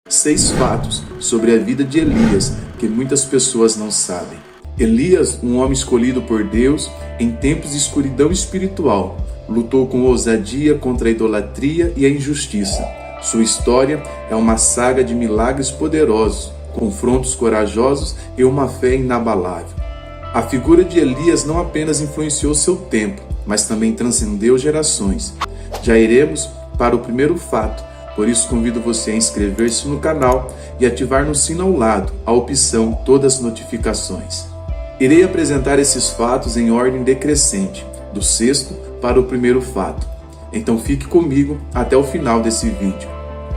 6 fatos sobre a vida de Elias que muitas pessoas não sabem. Elias, um homem escolhido por Deus em tempos de escuridão espiritual, lutou com ousadia contra a idolatria e a injustiça. Sua história é uma saga de milagres poderosos, confrontos corajosos e uma fé inabalável. A figura de Elias não apenas influenciou seu tempo, mas também transcendeu gerações. Já iremos para o primeiro fato, por isso convido você a inscrever-se no canal e ativar no sino ao lado a opção Todas as notificações. Irei apresentar esses fatos em ordem decrescente, do sexto para o primeiro fato. Então fique comigo até o final desse vídeo.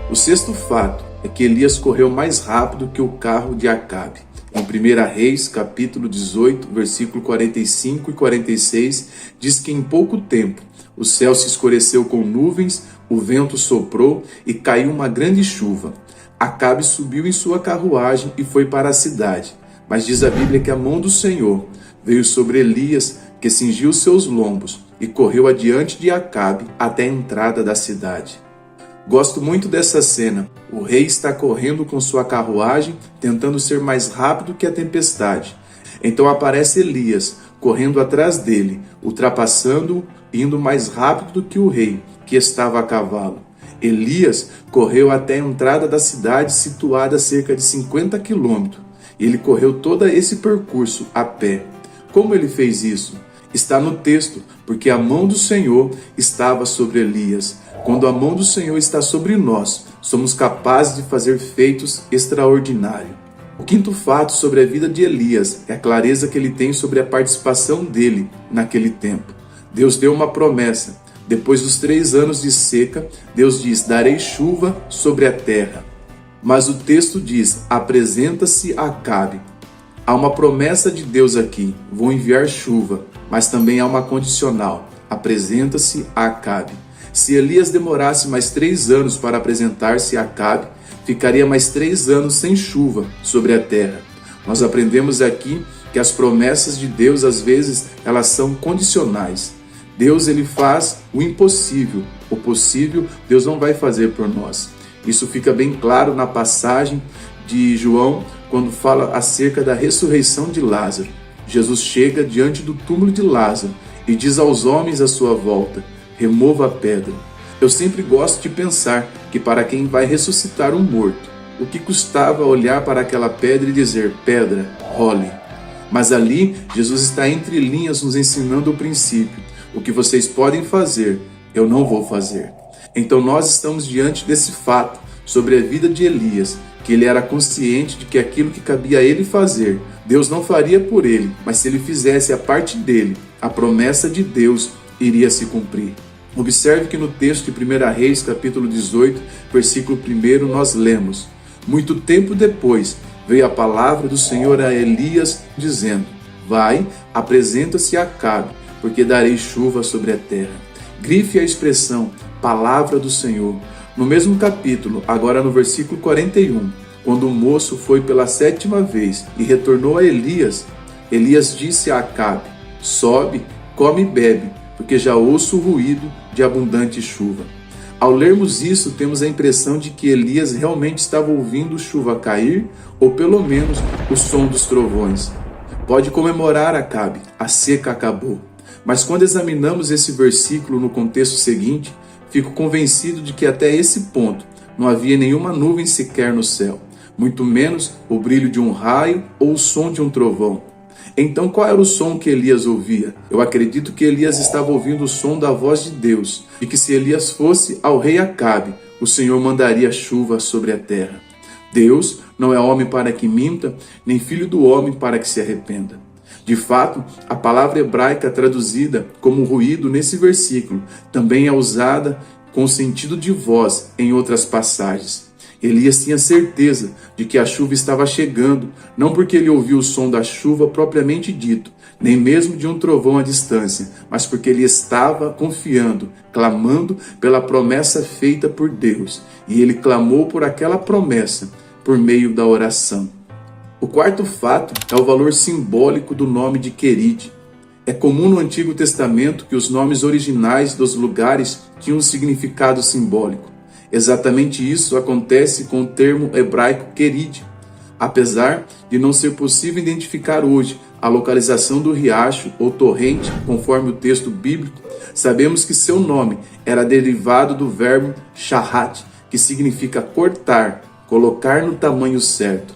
O sexto fato é que Elias correu mais rápido que o carro de Acabe. Em 1 Reis, capítulo 18, versículo 45 e 46, diz que em pouco tempo o céu se escureceu com nuvens, o vento soprou e caiu uma grande chuva. Acabe subiu em sua carruagem e foi para a cidade. Mas diz a Bíblia que a mão do Senhor veio sobre Elias, que cingiu seus lombos e correu adiante de Acabe até a entrada da cidade. Gosto muito dessa cena. O rei está correndo com sua carruagem, tentando ser mais rápido que a tempestade. Então aparece Elias, correndo atrás dele, ultrapassando-o, indo mais rápido do que o rei, que estava a cavalo. Elias correu até a entrada da cidade, situada a cerca de 50 quilômetros. Ele correu todo esse percurso a pé. Como ele fez isso? Está no texto, porque a mão do Senhor estava sobre Elias. Quando a mão do Senhor está sobre nós, somos capazes de fazer feitos extraordinários. O quinto fato sobre a vida de Elias é a clareza que ele tem sobre a participação dele naquele tempo. Deus deu uma promessa. Depois dos 3 anos de seca, Deus diz: darei chuva sobre a terra. Mas o texto diz: apresenta-se a Acabe. Há uma promessa de Deus aqui: vou enviar chuva, mas também há uma condicional: apresenta-se a Acabe. Se Elias demorasse mais 3 anos para apresentar-se a Acabe, ficaria mais 3 anos sem chuva sobre a terra. Nós aprendemos aqui que as promessas de Deus, às vezes, elas são condicionais. Deus, ele faz o impossível. O possível, Deus não vai fazer por nós. Isso fica bem claro na passagem de João, quando fala acerca da ressurreição de Lázaro. Jesus chega diante do túmulo de Lázaro e diz aos homens à sua volta: remova a pedra. Eu sempre gosto de pensar que para quem vai ressuscitar um morto, o que custava olhar para aquela pedra e dizer: pedra, role. Mas ali, Jesus está entre linhas nos ensinando o princípio: o que vocês podem fazer, eu não vou fazer. Então nós estamos diante desse fato sobre a vida de Elias, que ele era consciente de que aquilo que cabia a ele fazer, Deus não faria por ele, mas se ele fizesse a parte dele, a promessa de Deus iria se cumprir. Observe que no texto de 1 Reis, capítulo 18, versículo 1, nós lemos: muito tempo depois veio a palavra do Senhor a Elias, dizendo: vai, apresenta-se a Acabe, porque darei chuva sobre a terra. Grife a expressão palavra do Senhor. No mesmo capítulo, agora no versículo 41, quando o moço foi pela 7ª vez e retornou a Elias, Elias disse a Acabe: sobe, come e bebe, porque já ouço o ruído de abundante chuva. Ao lermos isso, temos a impressão de que Elias realmente estava ouvindo chuva cair, ou pelo menos o som dos trovões. Pode comemorar, Acabe, a seca acabou. Mas quando examinamos esse versículo no contexto seguinte, fico convencido de que até esse ponto não havia nenhuma nuvem sequer no céu, muito menos o brilho de um raio ou o som de um trovão. Então qual era o som que Elias ouvia? Eu acredito que Elias estava ouvindo o som da voz de Deus, e que se Elias fosse ao rei Acabe, o Senhor mandaria chuva sobre a terra. Deus não é homem para que minta, nem filho do homem para que se arrependa. De fato, a palavra hebraica traduzida como ruído nesse versículo também é usada com sentido de voz em outras passagens. Elias tinha certeza de que a chuva estava chegando, não porque ele ouviu o som da chuva propriamente dito, nem mesmo de um trovão à distância, mas porque ele estava confiando, clamando pela promessa feita por Deus. E ele clamou por aquela promessa por meio da oração. O quarto fato é o valor simbólico do nome de Querite. É comum no Antigo Testamento que os nomes originais dos lugares tinham um significado simbólico. Exatamente isso acontece com o termo hebraico querid. Apesar de não ser possível identificar hoje a localização do riacho ou torrente, conforme o texto bíblico, sabemos que seu nome era derivado do verbo shahat, que significa cortar, colocar no tamanho certo.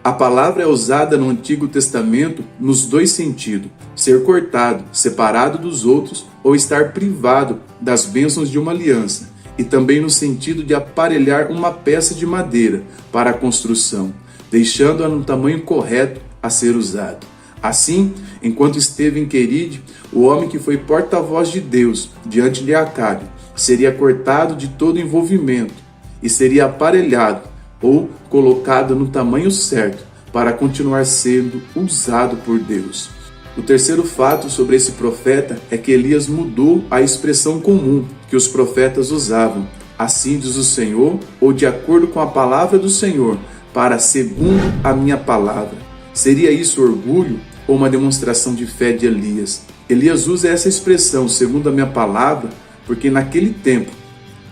A palavra é usada no Antigo Testamento nos dois sentidos: ser cortado, separado dos outros, ou estar privado das bênçãos de uma aliança, e também no sentido de aparelhar uma peça de madeira para a construção, deixando-a no tamanho correto a ser usado. Assim, enquanto esteve em Queride, o homem que foi porta-voz de Deus diante de Acabe seria cortado de todo envolvimento e seria aparelhado ou colocado no tamanho certo para continuar sendo usado por Deus. O terceiro fato sobre esse profeta é que Elias mudou a expressão comum que os profetas usavam, assim diz o Senhor, ou de acordo com a palavra do Senhor, para segundo a minha palavra. Seria isso orgulho ou uma demonstração de fé de Elias? Elias usa essa expressão, segundo a minha palavra, porque naquele tempo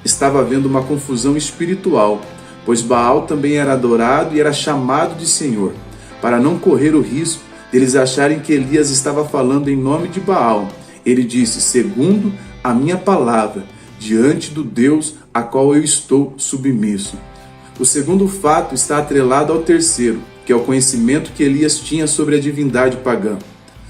estava havendo uma confusão espiritual, pois Baal também era adorado e era chamado de Senhor. Para não correr o risco deles acharem que Elias estava falando em nome de Baal, ele disse, segundo a minha palavra, diante do Deus a qual eu estou submisso. O segundo fato está atrelado ao terceiro, que é o conhecimento que Elias tinha sobre a divindade pagã.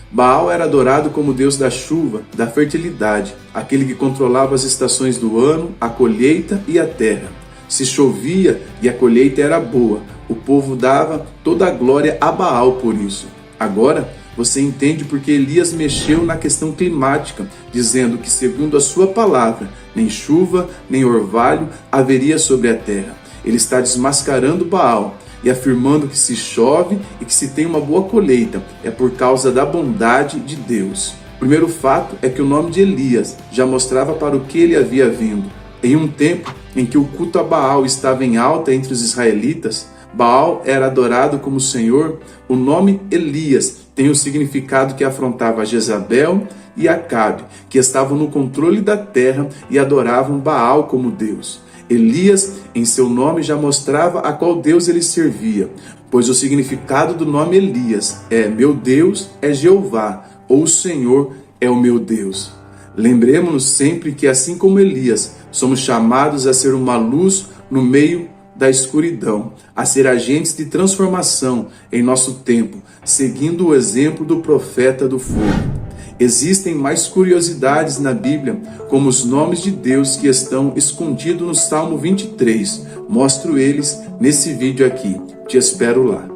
Baal era adorado como deus da chuva, da fertilidade, aquele que controlava as estações do ano, a colheita e a terra. Se chovia e a colheita era boa, o povo dava toda a glória a Baal por isso. Agora, você entende porque Elias mexeu na questão climática, dizendo que, segundo a sua palavra, nem chuva, nem orvalho haveria sobre a terra. Ele está desmascarando Baal e afirmando que se chove e que se tem uma boa colheita é por causa da bondade de Deus. O primeiro fato é que o nome de Elias já mostrava para o que ele havia vindo. Em um tempo em que o culto a Baal estava em alta entre os israelitas, Baal era adorado como Senhor, o nome Elias tem o significado que afrontava Jezabel e Acabe, que estavam no controle da terra e adoravam Baal como Deus. Elias, em seu nome, já mostrava a qual Deus ele servia, pois o significado do nome Elias é meu Deus é Jeová, ou o Senhor é o meu Deus. Lembremos-nos sempre que, assim como Elias, somos chamados a ser uma luz no meio da escuridão, a ser agentes de transformação em nosso tempo, seguindo o exemplo do profeta do fogo. Existem mais curiosidades na Bíblia, como os nomes de Deus que estão escondidos no Salmo 23. Mostro eles nesse vídeo aqui. Te espero lá.